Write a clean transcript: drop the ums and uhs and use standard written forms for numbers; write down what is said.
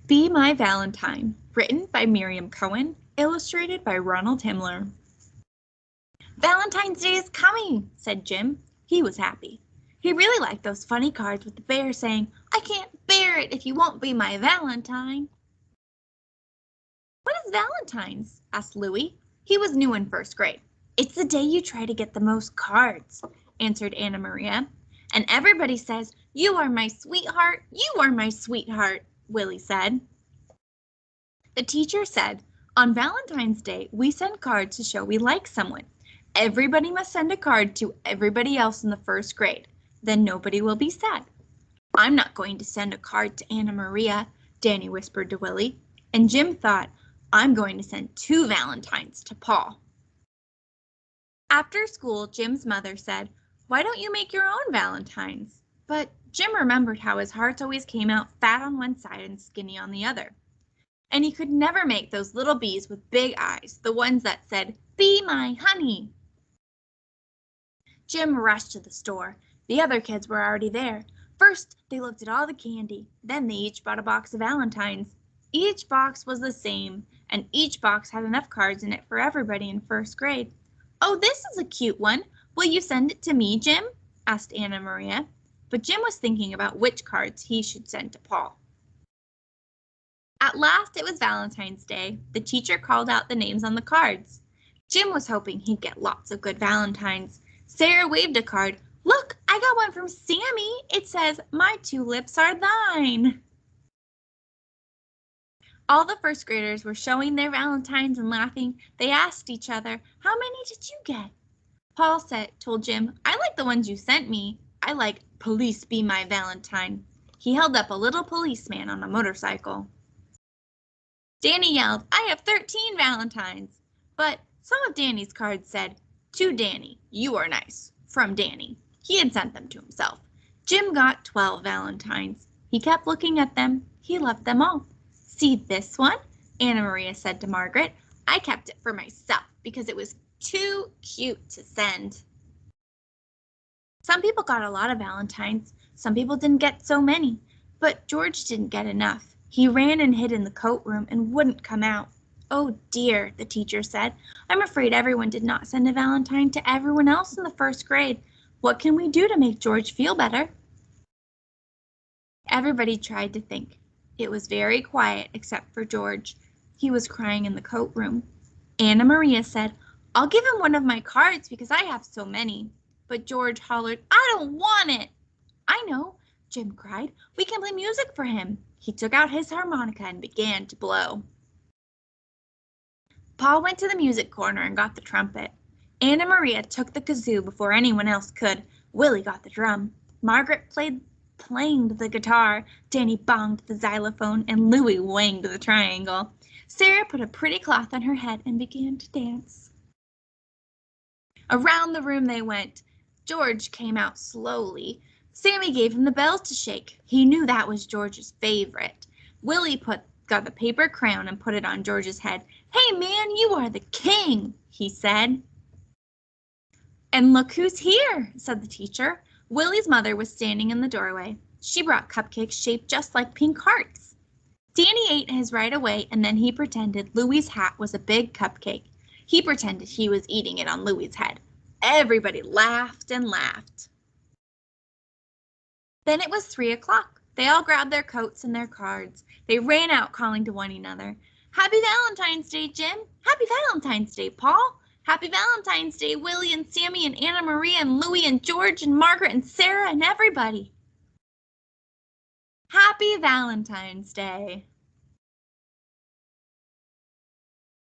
Be My Valentine, written by Miriam Cohen, illustrated by Ronald Himler. Valentine's Day is coming, said Jim. He was happy. He really liked those funny cards with the bear saying, "I can't bear it if you won't be my Valentine." "What is Valentine's?" asked Louis. He was new in first grade. "It's the day you try to get the most cards," answered Anna Maria. "And everybody says, 'You are my sweetheart, you are my sweetheart,'" Willie said. The teacher said, "On Valentine's Day, we send cards to show we like someone. Everybody must send a card to everybody else in the first grade. Then nobody will be sad." "I'm not going to send a card to Anna Maria," Danny whispered to Willie. And Jim thought, "I'm going to send 2 Valentines to Paul." After school, Jim's mother said, "Why don't you make your own Valentines?" But Jim remembered how his hearts always came out fat on one side and skinny on the other. And he could never make those little bees with big eyes, the ones that said, "Be my honey." Jim rushed to the store. The other kids were already there. First, they looked at all the candy. Then they each bought a box of Valentines. Each box was the same, and each box had enough cards in it for everybody in first grade. "Oh, this is a cute one. Will you send it to me, Jim?" asked Anna Maria. But Jim was thinking about which cards he should send to Paul. At last it was Valentine's Day. The teacher called out the names on the cards. Jim was hoping he'd get lots of good Valentines. Sarah waved a card. "Look, I got one from Sammy. It says, 'My 2 lips are thine.'" All the first graders were showing their Valentines and laughing. They asked each other, "How many did you get?" Paul told Jim, "I like the ones you sent me. I like 'Police Be My Valentine.'" He held up a little policeman on a motorcycle. Danny yelled, "I have 13 Valentines." But some of Danny's cards said, "To Danny, you are nice. From Danny." He had sent them to himself. Jim got 12 Valentines. He kept looking at them. He loved them all. "See this one?" Anna Maria said to Margaret. "I kept it for myself because it was too cute to send." Some people got a lot of Valentines. Some people didn't get so many. But George didn't get enough. He ran and hid in the coat room and wouldn't come out. "Oh dear," the teacher said. "I'm afraid everyone did not send a Valentine to everyone else in the first grade. What can we do to make George feel better?" Everybody tried to think. It was very quiet except for George. He was crying in the coat room. Anna Maria said, "I'll give him one of my cards because I have so many." But George hollered, "I don't want it." "I know," Jim cried. "We can play music for him." He took out his harmonica and began to blow. Paul went to the music corner and got the trumpet. Anna Maria took the kazoo before anyone else could. Willie got the drum. Margaret twanged the guitar. Danny bonged the xylophone, and Louie wanged the triangle. Sarah put a pretty cloth on her head and began to dance. Around the room they went. George came out slowly. Sammy gave him the bells to shake. He knew that was George's favorite. Willie got the paper crown and put it on George's head. "Hey man, you are the king," he said. "And look who's here," said the teacher. Willie's mother was standing in the doorway. She brought cupcakes shaped just like pink hearts. Danny ate his right away, and then he pretended Louie's hat was a big cupcake. He pretended he was eating it on Louie's head. Everybody laughed and laughed. Then it was 3 o'clock. They all grabbed their coats and their cards. They ran out calling to one another, "Happy Valentine's Day, Jim! Happy Valentine's Day, Paul! Happy Valentine's Day, Willie and Sammy and Anna Maria and Louie and George and Margaret and Sarah and everybody." Happy Valentine's Day!